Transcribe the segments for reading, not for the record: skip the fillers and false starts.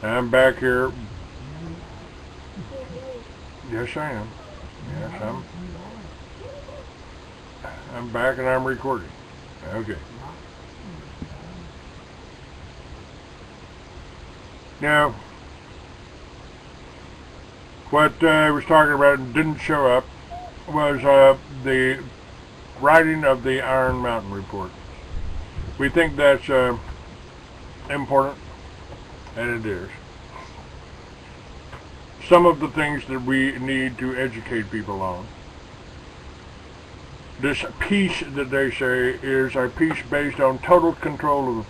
I'm back here. Yes, I am. Yes, I'm back and I'm recording. Okay. Now, what I was talking about and didn't show up was the writing of the Iron Mountain report. We think that's important, and it is. Some of the things that we need to educate people on. This peace that they say is a peace based on total control of the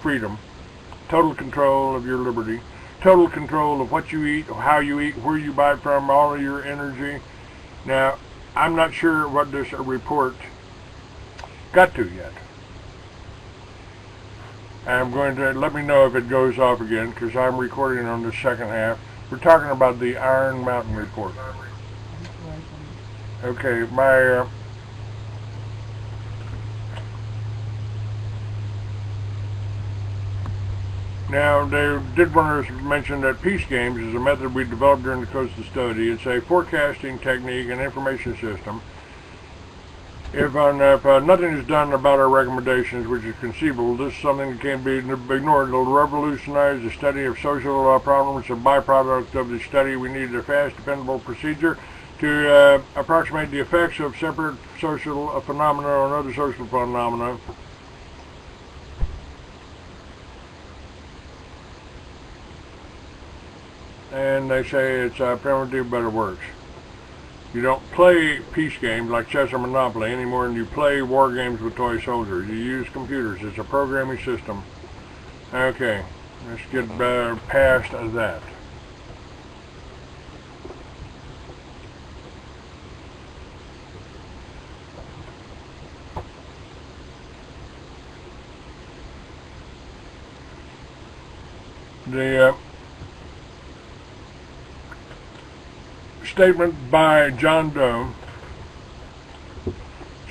freedom, total control of your liberty, total control of what you eat, how you eat, where you buy it from, all of your energy. Now, I'm not sure what this report got to yet. I'm going to let me know if it goes off again, because I'm recording on the second half. We're talking about the Iron Mountain report. Okay, my now they did want to mention that peace games is a method we developed during the course of the study. It's a forecasting technique and information system. If nothing is done about our recommendations, which is conceivable, this is something that can't be ignored. It'll revolutionize the study of social problems. A byproduct of the study, we needed a fast, dependable procedure to approximate the effects of separate social phenomena on other social phenomena. And they say it's primitive, but it works. You don't play peace games like chess or Monopoly any more than you play war games with toy soldiers. You use computers. It's a programming system. Okay, let's get past that. The statement by John Doe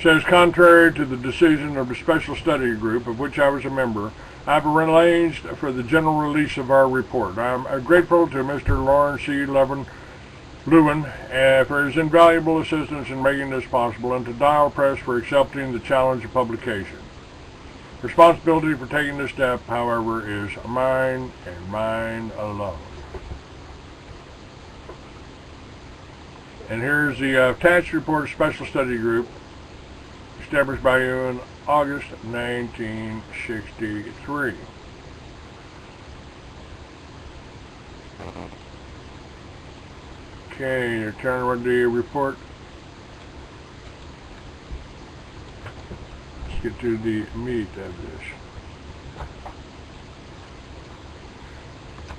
says, contrary to the decision of the special study group of which I was a member, I've arranged for the general release of our report. I'm grateful to Mr. Lawrence C. Lewin for his invaluable assistance in making this possible, and to Dial Press for accepting the challenge of publication. Responsibility for taking this step, however, is mine and mine alone. And here's the attached report of Special Study Group, established by you in August 1963. Okay, you're turning with the report. Let's get to the meat of this.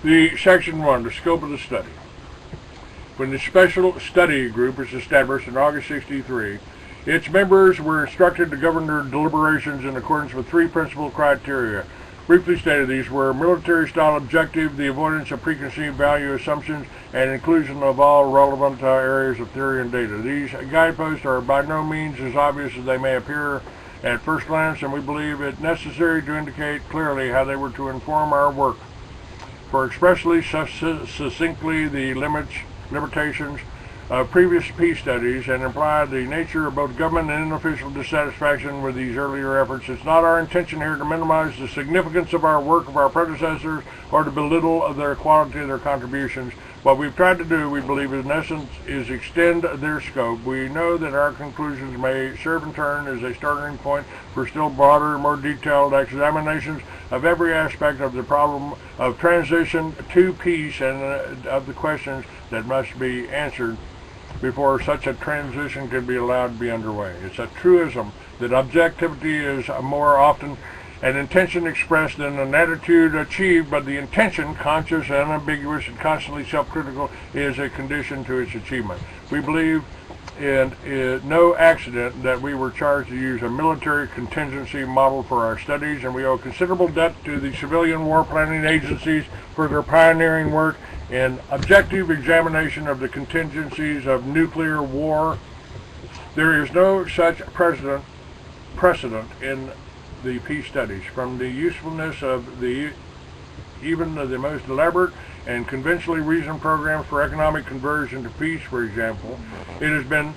The Section 1, the scope of the study. When the Special Study Group was established in August 1963, its members were instructed to govern their deliberations in accordance with three principal criteria. Briefly stated, these were military-style objective, the avoidance of preconceived value assumptions, and inclusion of all relevant areas of theory and data. These guideposts are by no means as obvious as they may appear at first glance, and we believe it necessary to indicate clearly how they were to inform our work. For expressly succinctly the limitations of previous peace studies and imply the nature of both government and unofficial dissatisfaction with these earlier efforts. It's not our intention here to minimize the significance of our work of our predecessors or to belittle their quality of their contributions. What we've tried to do, we believe, in essence, is extend their scope. We know that our conclusions may serve in turn as a starting point for still broader, more detailed examinations of every aspect of the problem of transition to peace and of the questions that must be answered before such a transition can be allowed to be underway. It's a truism that objectivity is more often an intention expressed than an attitude achieved, but the intention, conscious and ambiguous and constantly self-critical, is a condition to its achievement. We believe it is no accident that we were charged to use a military contingency model for our studies, and we owe considerable debt to the civilian war planning agencies for their pioneering work in objective examination of the contingencies of nuclear war. There is no such precedent in the peace studies. From the usefulness of the Even the most elaborate and conventionally reasoned programs for economic conversion to peace, for example, it has been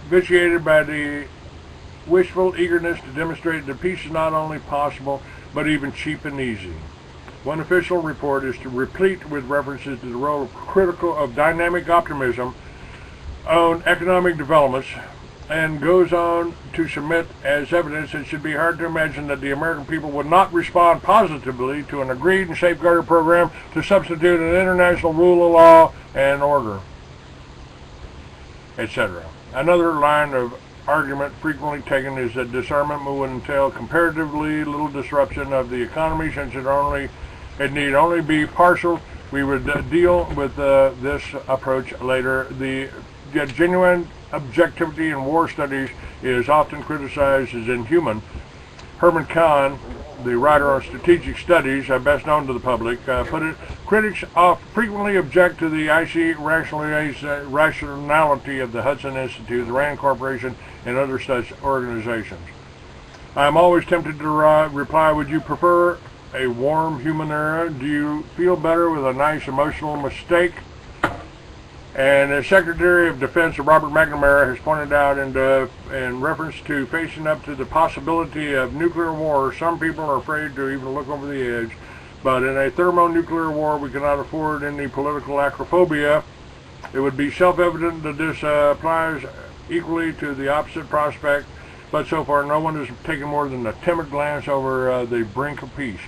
vitiated by the wishful eagerness to demonstrate that peace is not only possible, but even cheap and easy. One official report is replete with references to the role of dynamic optimism on economic developments, and goes on to submit as evidence it should be hard to imagine that the American people would not respond positively to an agreed and safeguarded program to substitute an international rule of law and order, etc. Another line of argument frequently taken is that disarmament would entail comparatively little disruption of the economy, since it need only be partial. We would deal with this approach later. The genuine objectivity in war studies is often criticized as inhuman. Herman Kahn, the writer on strategic studies, best known to the public, put it, critics frequently object to the icy rationality of the Hudson Institute, the Rand Corporation, and other such organizations. I am always tempted to reply, would you prefer a warm human era? Do you feel better with a nice emotional mistake? And as Secretary of Defense Robert McNamara has pointed out in reference to facing up to the possibility of nuclear war, some people are afraid to even look over the edge. But in a thermonuclear war, we cannot afford any political acrophobia. It would be self-evident that this applies equally to the opposite prospect, but so far no one has taken more than a timid glance over the brink of peace.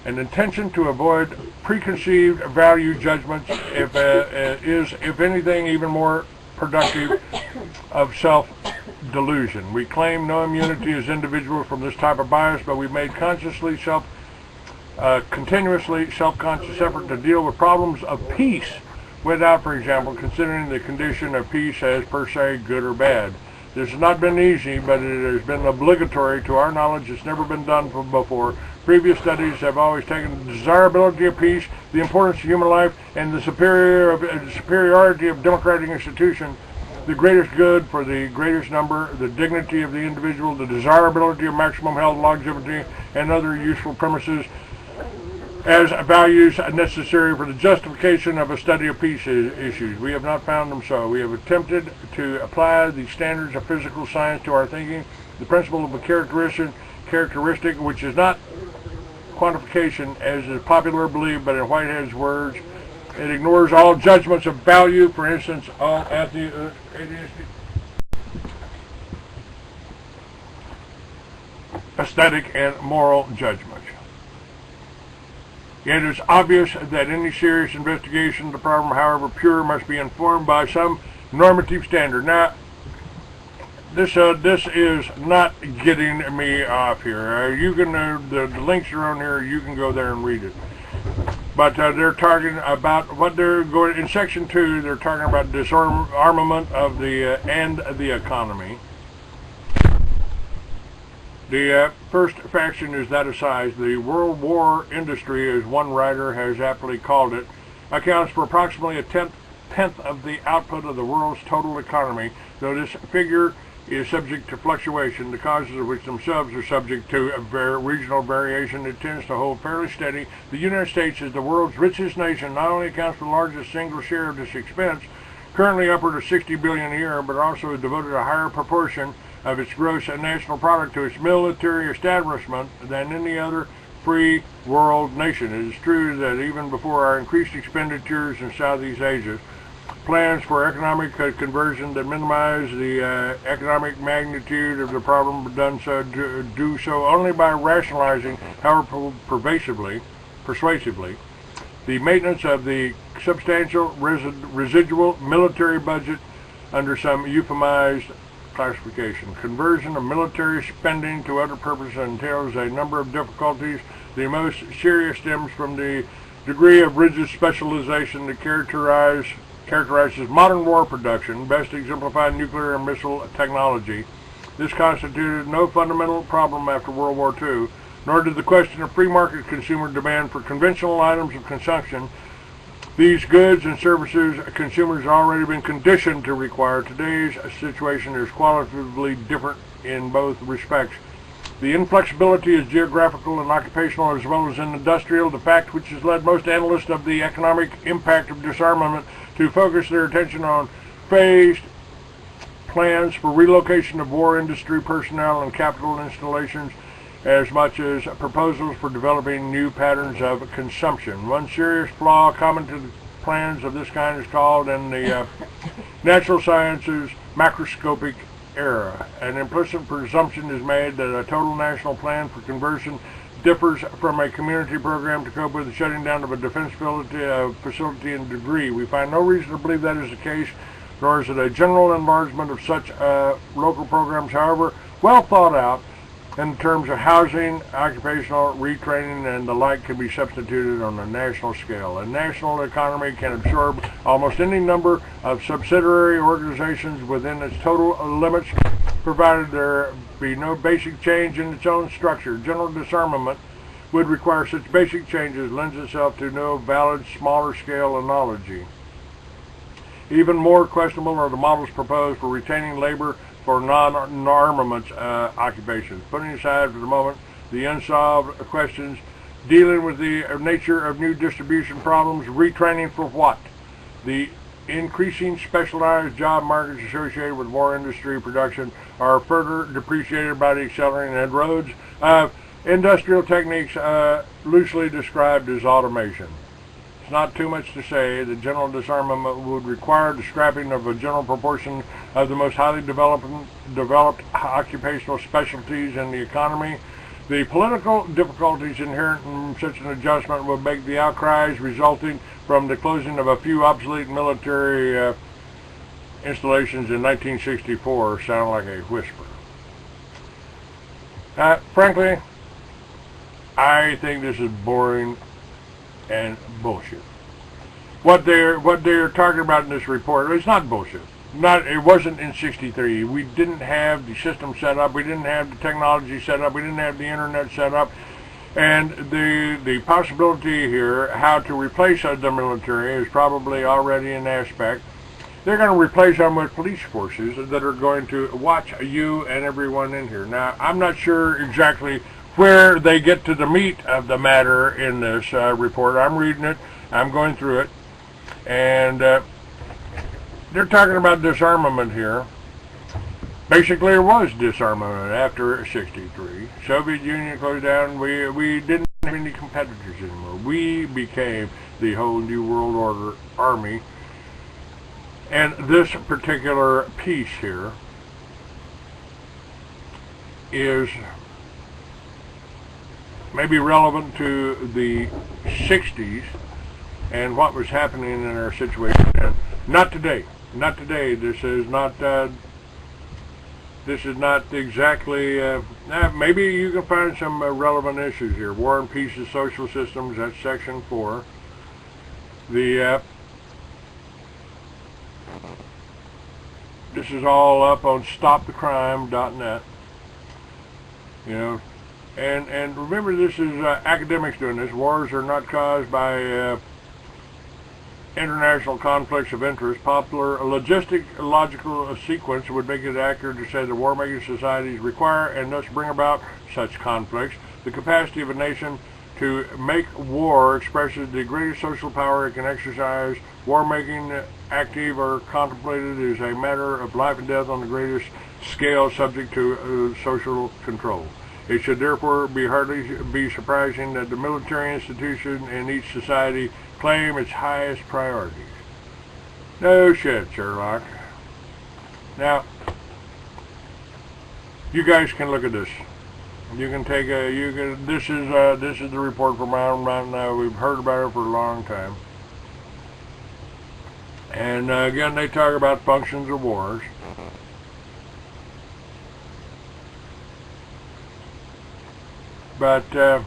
An intention to avoid preconceived value judgments is, if anything, even more productive of self-delusion. We claim no immunity as individuals from this type of bias, but we've made continuously self-conscious effort to deal with problems of peace without, for example, considering the condition of peace as per se good or bad. This has not been easy, but it has been obligatory. To our knowledge, it's never been done before. Previous studies have always taken the desirability of peace, the importance of human life, and the superiority of democratic institutions, the greatest good for the greatest number, the dignity of the individual, the desirability of maximum health, longevity, and other useful premises as values necessary for the justification of a study of peace issues. We have not found them so. We have attempted to apply the standards of physical science to our thinking, the principle of a characteristic which is not quantification as is popular belief, but in Whitehead's words, it ignores all judgments of value, for instance, all aesthetic and moral judgments. It is obvious that any serious investigation of the problem, however pure, must be informed by some normative standard. Now, this is not getting me off here. You can the links are on here. You can go there and read it. But they're talking about what they're going in section 2. They're talking about disarmament of the economy. The first faction is that of size. The World War industry, as one writer has aptly called it, accounts for approximately a tenth of the output of the world's total economy. Though this figure is subject to fluctuation, the causes of which themselves are subject to regional variation, it tends to hold fairly steady. The United States, as the world's richest nation, not only accounts for the largest single share of this expense, currently upward of $60 billion a year, but also has devoted a higher proportion of its gross national product to its military establishment than any other free world nation. It is true that even before our increased expenditures in Southeast Asia, plans for economic conversion that minimize the economic magnitude of the problem do so only by rationalizing, however persuasively, the maintenance of the substantial residual military budget under some euphemized classification. Conversion of military spending to other purposes entails a number of difficulties. The most serious stems from the degree of rigid specialization that characterizes modern war production, best exemplified in nuclear and missile technology. This constituted no fundamental problem after World War II, nor did the question of free market consumer demand for conventional items of consumption, these goods and services consumers have already been conditioned to require. Today's situation is qualitatively different in both respects. The inflexibility is geographical and occupational as well as industrial, the fact which has led most analysts of the economic impact of disarmament to focus their attention on phased plans for relocation of war industry personnel and capital installations as much as proposals for developing new patterns of consumption. One serious flaw common to plans of this kind is called in the natural sciences macroscopic era. An implicit presumption is made that a total national plan for conversion differs from a community program to cope with the shutting down of a defense facility in degree. We find no reason to believe that is the case, nor is it a general enlargement of such local programs, however well thought out in terms of housing, occupational retraining, and the like, can be substituted on a national scale. A national economy can absorb almost any number of subsidiary organizations within its total limits, provided there be no basic change in its own structure. General disarmament would require such basic changes lends itself to no valid smaller scale analogy. Even more questionable are the models proposed for retaining labor for non-armaments occupations. Putting aside for the moment the unsolved questions dealing with the nature of new distribution problems, retraining for what? The increasing specialized job markets associated with war industry production are further depreciated by the accelerating inroads of industrial techniques loosely described as automation. It's not too much to say that general disarmament would require the scrapping of a general proportion of the most highly developed occupational specialties in the economy. The political difficulties inherent in such an adjustment would make the outcries resulting from the closing of a few obsolete military installations in 1964 sound like a whisper. Frankly, I think this is boring and bullshit. What they're talking about in this report, it's not bullshit. It wasn't in '63. We didn't have the system set up. We didn't have the technology set up. We didn't have the internet set up. And the possibility here, how to replace the military, is probably already an aspect. They're going to replace them with police forces that are going to watch you and everyone in here. Now, I'm not sure exactly where they get to the meat of the matter in this report. I'm reading it, I'm going through it, and they're talking about disarmament here. Basically, it was disarmament after '63. Soviet Union closed down. We didn't have any competitors anymore. We became the whole New World Order army. And this particular piece here is maybe relevant to the '60s and what was happening in our situation then. Not today. Not today. This is not exactly. Maybe you can find some relevant issues here. War and Peace of Social Systems. That's section 4. This is all up on stopthecrime.net. You know. And remember, this is academics doing this. Wars are not caused by international conflicts of interest. Popular logical sequence would make it accurate to say that war-making societies require and thus bring about such conflicts. The capacity of a nation to make war expresses the greatest social power it can exercise. War-making, active or contemplated, is a matter of life and death on the greatest scale, subject to social control. It should therefore hardly be surprising that the military institution in each society claim its highest priorities. No shit, Sherlock. Now, you guys can look at this. You can take this is the report from Mountain now. We've heard about it for a long time. And again, they talk about functions of wars. But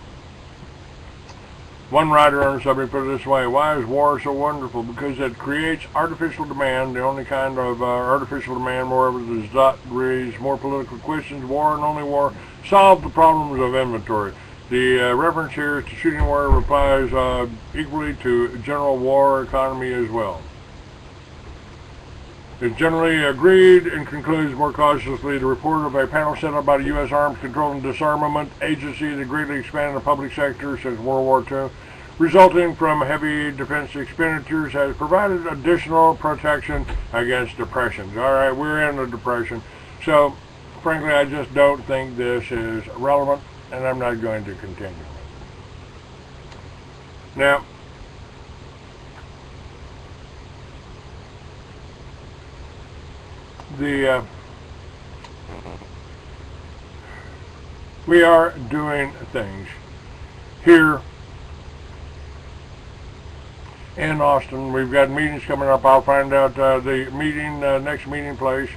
one writer on the subject put it this way: why is war so wonderful? Because it creates artificial demand, the only kind of artificial demand, moreover, does not raise more political questions. War and only war solve the problems of inventory. The reference here to shooting war applies equally to general war economy as well. is generally agreed and concludes more cautiously the report of a panel set up by the U.S. Arms Control and Disarmament Agency that greatly expanded the public sector since World War II, resulting from heavy defense expenditures, has provided additional protection against depressions. All right, we're in a depression. So, frankly, I just don't think this is relevant, and I'm not going to continue. Now, we are doing things here in Austin. We've got meetings coming up. I'll find out the meeting, next meeting place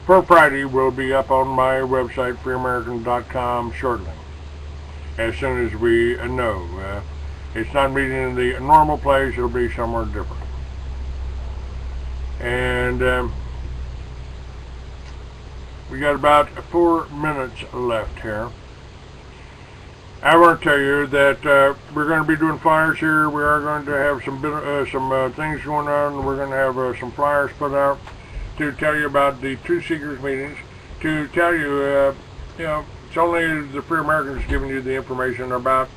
for Friday will be up on my website, freeamerican.com, shortly, as soon as we know. It's not meeting in the normal place. It'll be somewhere different. And we got about 4 minutes left here. I want to tell you that we're going to be doing flyers here. We are going to have some things going on. We're going to have some flyers put out to tell you about the Truth Seekers meetings. To tell you, it's only the Free Americans giving you the information. About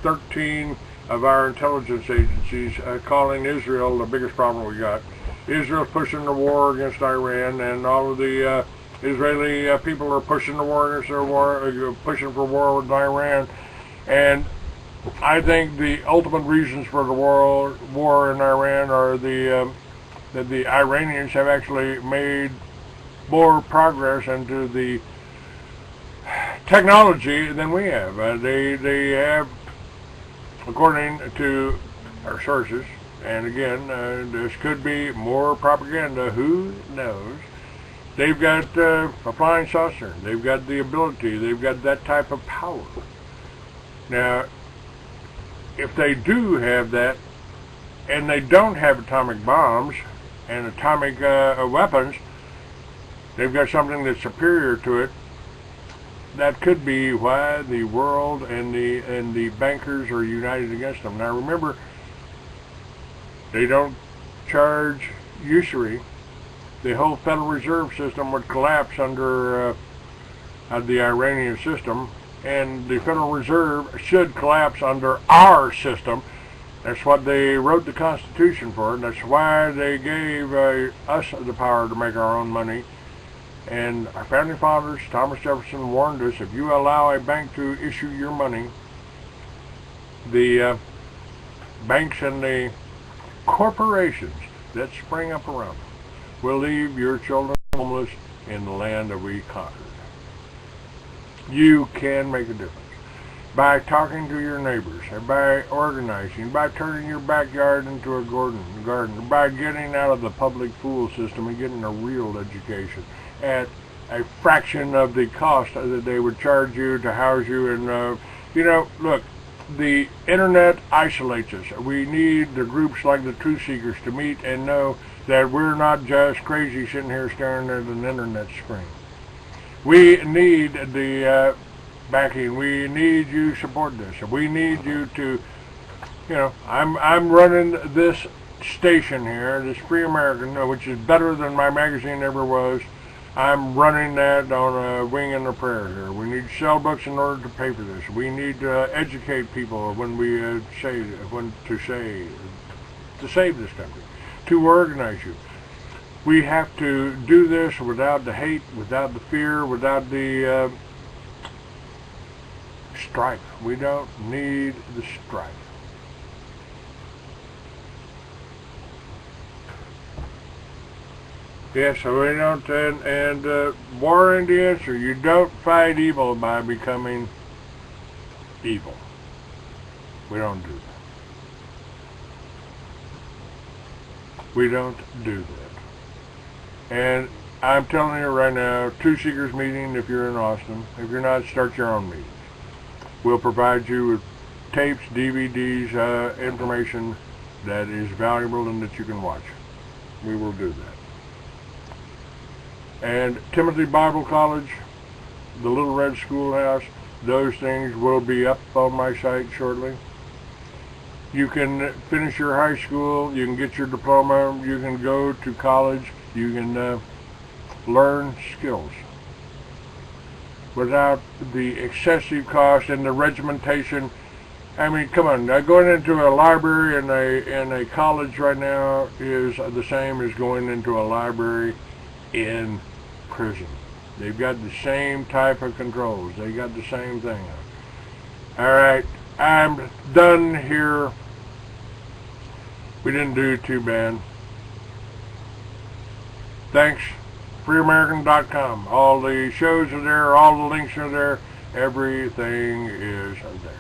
13 of our intelligence agencies calling Israel the biggest problem we got. Israel's pushing the war against Iran, and all of the Israeli people are pushing the war against their war, pushing for war with Iran. And I think the ultimate reasons for the war in Iran are that the Iranians have actually made more progress into the technology than we have. They have, according to our sources, and again, this could be more propaganda, who knows. They've got a flying saucer. They've got the ability. They've got that type of power. Now, if they do have that, and they don't have atomic bombs and atomic weapons, they've got something that's superior to it. That could be why the world and the bankers are united against them. Now, remember, they don't charge usury. The whole Federal Reserve System would collapse under the Iranian system, and the Federal Reserve should collapse under our system. That's what they wrote the Constitution for, and that's why they gave us the power to make our own money. And our founding fathers, Thomas Jefferson, warned us, if you allow a bank to issue your money, the banks and the corporations that spring up around them will leave your children homeless in the land that we conquered. You can make a difference by talking to your neighbors, by organizing, by turning your backyard into a garden, by getting out of the public school system and getting a real education at a fraction of the cost that they would charge you to house you. And look, the internet isolates us. We need the groups like the Truth Seekers to meet and know that we're not just crazy sitting here staring at an internet screen. We need the backing. We need you to support this. We need you to, I'm running this station here, this Free American, which is better than my magazine ever was. I'm running that on a wing and a prayer here. We need to sell books in order to pay for this. We need to educate people when we to save this country, to organize you. We have to do this without the hate, without the fear, without the strife. We don't need the strife. Yes, so we don't, and war ain't the answer. You don't fight evil by becoming evil. We don't do that. We don't do that. And I'm telling you right now, Truth Seekers meeting if you're in Austin. If you're not, start your own meeting. We'll provide you with tapes, DVDs, information that is valuable and that you can watch. We will do that. And Timothy Bible College, the Little Red Schoolhouse, those things will be up on my site shortly. You can finish your high school, you can get your diploma, you can go to college. You can learn skills without the excessive cost and the regimentation. I mean, come on, going into a library in a college right now is the same as going into a library in prison. They've got the same type of controls. They got the same thing. All right, I'm done here. We didn't do too bad. Thanks. FreeAmerican.com. All the shows are there. All the links are there. Everything is there.